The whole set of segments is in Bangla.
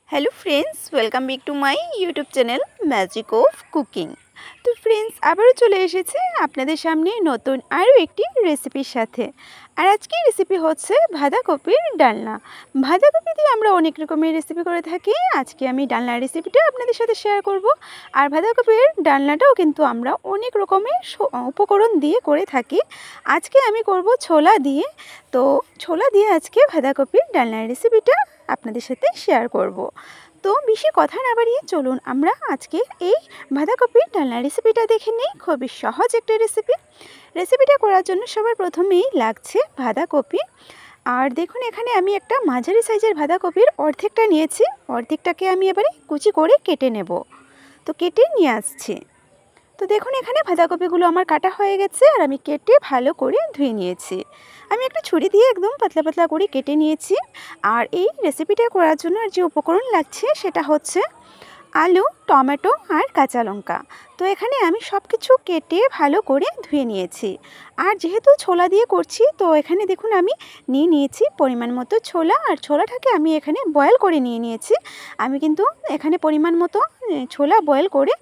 Hello friends welcome back to my YouTube channel magic of cooking. तो फ्रेंड्स আবারও চলে এসেছে আপনাদের সামনে নতুন আরও একটি রেসিপির সাথে। আর আজকের রেসিপি হচ্ছে বাঁধাকপির ডালনা। বাঁধাকপি দিয়ে আমরা অনেক রকমের রেসিপি করে থাকি। আজকে আমি ডালনার রেসিপিটা আপনাদের সাথে শেয়ার করব। আর বাঁধাকপির ডালনাটাও কিন্তু আমরা অনেক রকমের উপকরণ দিয়ে করে থাকি। আজকে আমি করব ছোলা দিয়ে। তো ছোলা দিয়ে আজকে বাঁধাকপির ডালনার রেসিপিটা আপনাদের সাথে শেয়ার করব। তো বেশি কথা না বাড়িয়ে চলুন আমরা আজকে এই বাঁধাকপির ডালনা রেসিপিটা দেখে নিই। খুবই সহজ একটা রেসিপিটা করার জন্য সবার প্রথমেই লাগছে বাঁধাকপি। আর দেখুন এখানে আমি একটা মাঝারি সাইজের বাঁধাকপির অর্ধেকটা নিয়েছি। অর্ধেকটাকে আমি এবারে কুচি করে কেটে নেব। তো কেটে নিয়ে আসছি। তো দেখুন এখানে বাঁধাকপিগুলো আমার কাটা হয়ে গেছে আর আমি কেটে ভালো করে ধুয়ে নিয়েছি। আমি একটা ছুরি দিয়ে একদম পাতলা পাতলা করে কেটে নিয়েছি। আর এই রেসিপিটা করার জন্য যে উপকরণ লাগছে সেটা হচ্ছে আলু, টমেটো আর কাঁচা লঙ্কা। তো এখানে আমি সব কিছু কেটে ভালো করে ধুয়ে নিয়েছি। আর যেহেতু ছোলা দিয়ে করছি তো এখানে দেখুন আমি নিয়েছি পরিমাণ মতো ছোলা। আর ছোলাটাকে আমি এখানে বয়েল করে নিয়েছি। আমি কিন্তু এখানে পরিমাণ মতো ছোলা বয়েল করে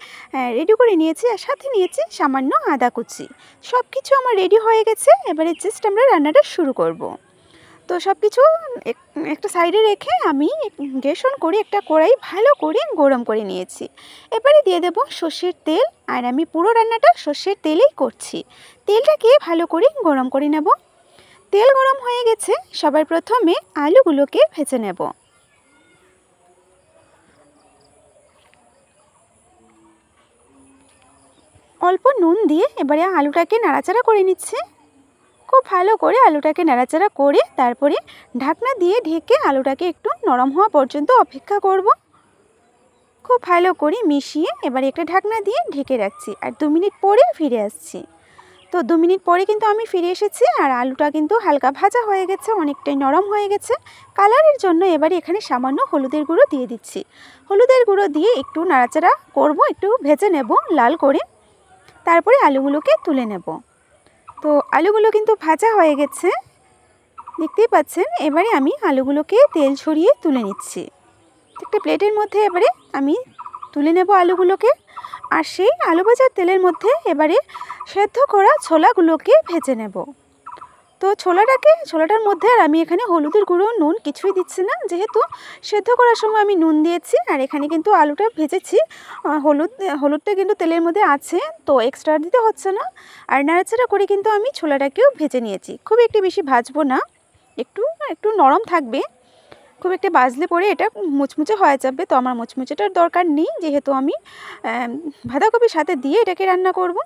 রেডি করে নিয়েছি। আর সাথে নিয়েছি সামান্য আদা কুচি। সব কিছু আমার রেডি হয়ে গেছে। এবারে জাস্ট আমরা রান্নাটা শুরু করব। তো সব কিছু একটা সাইডে রেখে আমি গ্যাস অন করে একটা কড়াই ভালো করে গরম করে নিয়েছি। এবারে দিয়ে দেব সর্ষের তেল। আর আমি পুরো রান্নাটা সর্ষের তেলেই করছি। তেলটাকে ভালো করে গরম করে নেব। তেল গরম হয়ে গেছে। সবার প্রথমে আলুগুলোকে ভেজে নেব। অল্প নুন দিয়ে এবারে আলুটাকে নাড়াচাড়া করে নিচ্ছে। খুব ভালো করে আলুটাকে নাড়াচাড়া করে তারপরে ঢাকনা দিয়ে ঢেকে আলুটাকে একটু নরম হওয়া পর্যন্ত অপেক্ষা করব। খুব ভালো করে মিশিয়ে এবারে একটা ঢাকনা দিয়ে ঢেকে রাখছি। আর 2 মিনিট পরে ফিরে আসছি। তো 2 মিনিট পরে কিন্তু আমি ফিরে এসেছি। আর আলুটা কিন্তু হালকা ভাজা হয়ে গেছে, অনেকটাই নরম হয়ে গেছে। কালারের জন্য এবারে এখানে সামান্য হলুদের গুঁড়ো দিয়ে দিচ্ছি। হলুদের গুঁড়ো দিয়ে একটু নাড়াচাড়া করব, একটু ভেজে নেব লাল করে। তারপরে আলুগুলোকে তুলে নেব। তো আলুগুলো কিন্তু ভাজা হয়ে গেছে, দেখতেই পাচ্ছেন। এবারে আমি আলুগুলোকে তেল ছড়িয়ে তুলে নিচ্ছি। একটা প্লেটের মধ্যে এবারে আমি তুলে নেব আলুগুলোকে। আর সেই আলু ভাজার তেলের মধ্যে এবারে সেদ্ধ করা ছোলাগুলোকে ভেজে নেব। তো ছোলাটার মধ্যে আর আমি এখানে হলুদের গুঁড়ো, নুন কিছুই দিচ্ছি না, যেহেতু সেদ্ধ করার সময় আমি নুন দিয়েছি। আর এখানে কিন্তু আলুটা ভেজেছি, হলুদটা কিন্তু তেলের মধ্যে আছে, তো এক্সট্রা দিতে হচ্ছে না। আর নাড়াচাড়া করে কিন্তু আমি ছোলাটাকেও ভেজে নিয়েছি। খুব একটু বেশি ভাজবো না, একটু নরম থাকবে। খুব একটা ভাজলে পরে এটা মুচমুচে হয়ে যাবে। তো আমার মুচমুচেটার দরকার নেই, যেহেতু আমি বাঁধাকপির সাথে দিয়ে এটাকে রান্না করব।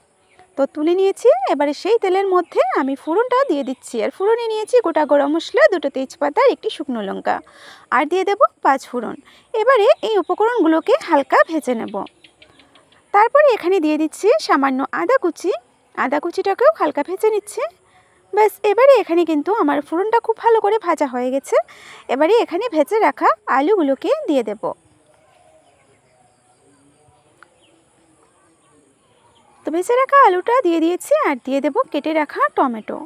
তো তুলে নিয়েছি। এবারে সেই তেলের মধ্যে আমি ফোড়নটা দিয়ে দিচ্ছি। আর ফোড়নে নিয়েছি গোটা গরম মশলা, 2টো তেজপাতা আর 1টি শুকনো লঙ্কা। আর দিয়ে দেব 5 ফোড়ন। এবারে এই উপকরণগুলোকে হালকা ভেজে নেব। তারপরে এখানে দিয়ে দিচ্ছি সামান্য আদা কুচি। আদা কুচিটাকেও হালকা ভেজে নিচ্ছি। ব্যাস, এবারে এখানে কিন্তু আমার ফোড়নটা খুব ভালো করে ভাজা হয়ে গেছে। এবারে এখানে ভেজে রাখা আলুগুলোকে দিয়ে দেব। তো ভেজে রাখা আলুটা দিয়ে দিয়েছি। আর দিয়ে দেব কেটে রাখা টমেটো।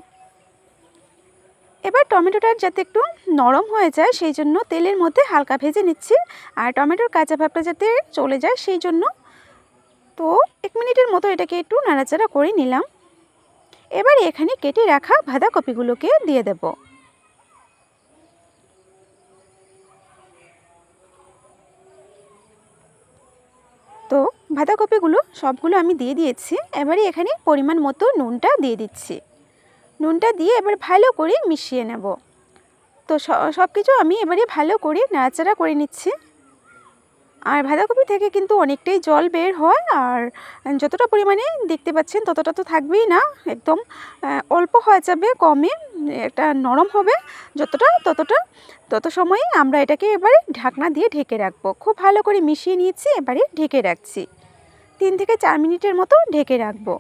এবার টমেটোটা যাতে একটু নরম হয়ে যায় সেই জন্য তেলের মধ্যে হালকা ভেজে নিচ্ছি। আর টমেটোর কাঁচা ভাবটা যাতে চলে যায় সেই জন্য তো 1 মিনিটের মতো এটাকে একটু নাড়াচাড়া করে নিলাম। এবারে এখানে কেটে রাখা বাঁধাকপিগুলোকে দিয়ে দেব। তো বাঁধাকপিগুলো সবগুলো আমি দিয়ে দিয়েছি। এবারে এখানে পরিমাণ মতো নুনটা দিয়ে দিচ্ছি। নুনটা দিয়ে এবার ভালো করে মিশিয়ে নেব। তো সব কিছু আমি এবারে ভালো করে নাড়াচাড়া করে নিচ্ছি। আর বাঁধাকপি থেকে কিন্তু অনেকটাই জল বের হয়। আর যতটা পরিমাণে দেখতে পাচ্ছেন ততটা তো থাকবেই না, একদম অল্প হয়ে যাবে, কমে একটা নরম হবে তত সময়ে আমরা এটাকে এবারে ঢাকনা দিয়ে ঢেকে রাখবো। খুব ভালো করে মিশিয়ে নিয়েছি। এবারে ঢেকে রাখছি। 3 থেকে 4 মিনিটের মতো ঢেকে রাখবো।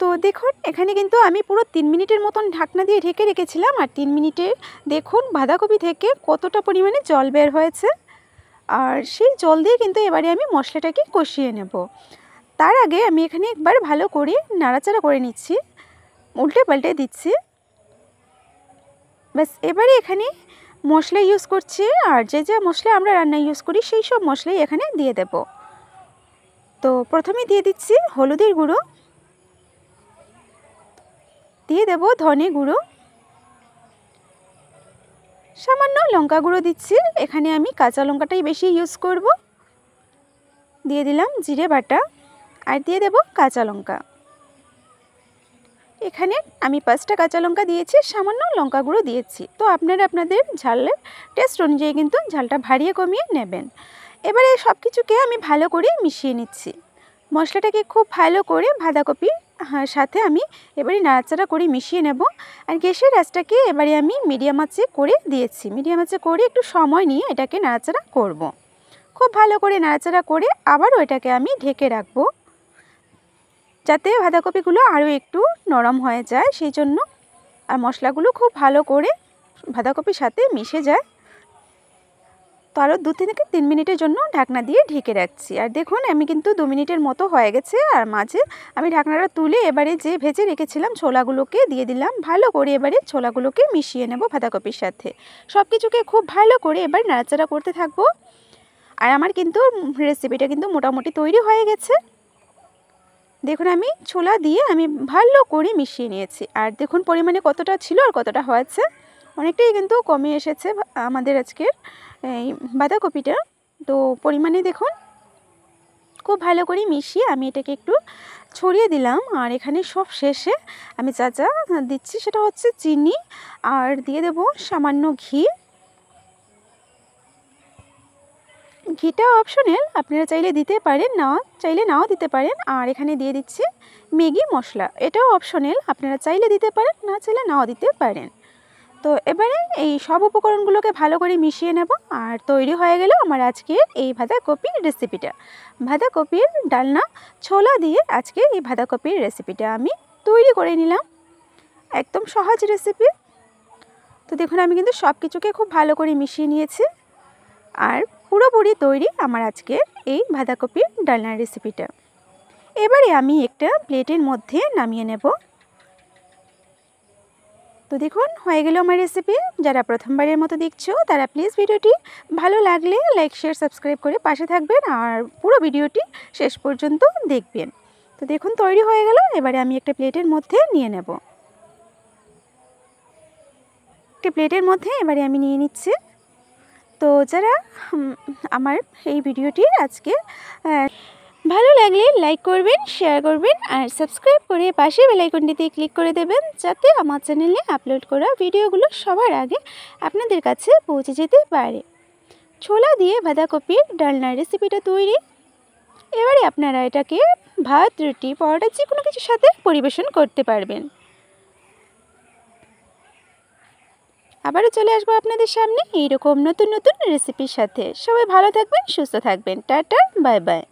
তো দেখুন এখানে কিন্তু আমি পুরো 3 মিনিটের মতন ঢাকনা দিয়ে ঢেকে রেখেছিলাম। আর 3 মিনিটে দেখুন বাঁধাকপি থেকে কতটা পরিমাণে জল বের হয়েছে। আর সেই জল দিয়ে কিন্তু এবারে আমি মশলাটাকে কষিয়ে নেব। তার আগে আমি এখানে একবার ভালো করে নাড়াচাড়া করে নিচ্ছি, উল্টে পাল্টে দিচ্ছি। ব্যাস, এবারে এখানে মশলা ইউজ করছি, আর যে যে মশলা আমরা রান্নায় ইউজ করি সেই সব মশলাই এখানে দিয়ে দেব। তো প্রথমে দিয়ে দিচ্ছি হলুদের গুঁড়ো, দিয়ে দেব ধনে গুঁড়ো, সামান্য লঙ্কা গুঁড়ো দিচ্ছি, এখানে আমি কাঁচা লঙ্কাটাই বেশি ইউজ করব। দিয়ে দিলাম জিরে বাটা, আর দিয়ে দেব কাঁচা লঙ্কা। এখানে আমি 5টা কাঁচা লঙ্কা দিয়েছি, সামান্য লঙ্কা গুঁড়ো দিয়েছি। তো আপনারা আপনাদের ঝালের টেস্ট অনুযায়ী কিন্তু ঝালটা বাড়িয়ে কমিয়ে নেবেন। এবারে সব কিছুকে আমি ভালো করে মিশিয়ে নিচ্ছি। মশলাটাকে খুব ভালো করে বাঁধাকপির সাথে আমি এবারে নাড়াচাড়া করে মিশিয়ে নেব। আর গ্যাসের আঁচটাকে এবারে আমি মিডিয়াম আঁচে করে দিয়েছি। মিডিয়াম আঁচে করে একটু সময় নিয়ে এটাকে নাড়াচাড়া করব। খুব ভালো করে নাড়াচাড়া করে আবারও এটাকে আমি ঢেকে রাখবো, যাতে বাঁধাকপিগুলো আরও একটু নরম হয়ে যায় সেই জন্য। আর মশলাগুলো খুব ভালো করে বাঁধাকপির সাথে মিশে যায়। তো আরও 2 থেকে 3 মিনিটের জন্য ঢাকনা দিয়ে ঢেকে রাখছি। আর দেখুন আমি কিন্তু 2 মিনিটের মতো হয়ে গেছে। আর মাঝে আমি ঢাকনাটা তুলে এবারে যে ভেজে রেখেছিলাম ছোলাগুলোকে দিয়ে দিলাম। ভালো করে এবারে ছোলাগুলোকে মিশিয়ে নেব বাঁধাকপির সাথে। সব কিছুকে খুব ভালো করে এবার নাড়াচাড়া করতে থাকবো। আর আমার কিন্তু রেসিপিটা কিন্তু মোটামুটি তৈরি হয়ে গেছে। দেখুন আমি ছোলা দিয়ে আমি ভালো করে মিশিয়ে নিয়েছি। আর দেখুন পরিমাণে কতটা ছিল আর কতটা হয়েছে, অনেকটাই কিন্তু কমে এসেছে আমাদের আজকের এই বাঁধাকপিটা। তো পরিমাণে দেখুন খুব ভালো করে মিশিয়ে আমি এটাকে একটু ছড়িয়ে দিলাম। আর এখানে সব শেষে আমি যা যা দিচ্ছি সেটা হচ্ছে চিনি, আর দিয়ে দেব সামান্য ঘি। ঘিটা অপশনাল, আপনারা চাইলে দিতে পারেন, না চাইলে নাও দিতে পারেন। আর এখানে দিয়ে দিচ্ছি ম্যাগি মশলা, এটাও অপশনাল, আপনারা চাইলে দিতে পারেন, না চাইলে নাও দিতে পারেন। তো এবারে এই সব উপকরণগুলোকে ভালো করে মিশিয়ে নেব। আর তৈরি হয়ে গেল আমার আজকের এই বাঁধাকপির রেসিপিটা। বাঁধাকপির ডালনা ছোলা দিয়ে আজকে এই বাঁধাকপির রেসিপিটা আমি তৈরি করে নিলাম, একদম সহজ রেসিপি। তো দেখুন আমি কিন্তু সব কিছুকে খুব ভালো করে মিশিয়ে নিয়েছি। আর পুরোপুরি তৈরি আমার আজকের এই বাঁধাকপির ডালনার রেসিপিটা। এবারে আমি একটা প্লেটের মধ্যে নামিয়ে নেব। তো দেখুন হয়ে গেল আমার রেসিপি। যারা প্রথমবারের মতো দেখছো তারা প্লিজ ভিডিওটি ভালো লাগলে লাইক শেয়ার সাবস্ক্রাইব করে পাশে থাকবেন, আর পুরো ভিডিওটি শেষ পর্যন্ত দেখবেন। তো দেখুন তৈরি হয়ে গেল। এবারে আমি একটা প্লেটের মধ্যে নিয়ে নেব। একটা প্লেটের মধ্যে এবারে আমি নিয়ে নিচ্ছি। তো যারা আমার এই ভিডিওটি আজকে ভালো লাগলে লাইক করবেন, শেয়ার করবেন, আর সাবস্ক্রাইব করে পাশে বেল আইকনটিতে ক্লিক করে দেবেন, যাতে আমার চ্যানেলে আপলোড করা ভিডিওগুলো সবার আগে আপনাদের কাছে পৌঁছে যেতে পারে। ছোলা দিয়ে বাঁধাকপির ডালনার রেসিপিটা তৈরি। এবারে আপনারা এটাকে ভাত, রুটি, পরোটা যে কোনো কিছুর সাথে পরিবেশন করতে পারবেন। আবারও চলে আসবো আপনাদের সামনে এইরকম নতুন নতুন রেসিপির সাথে। সবাই ভালো থাকবেন, সুস্থ থাকবেন। Tata, bye bye.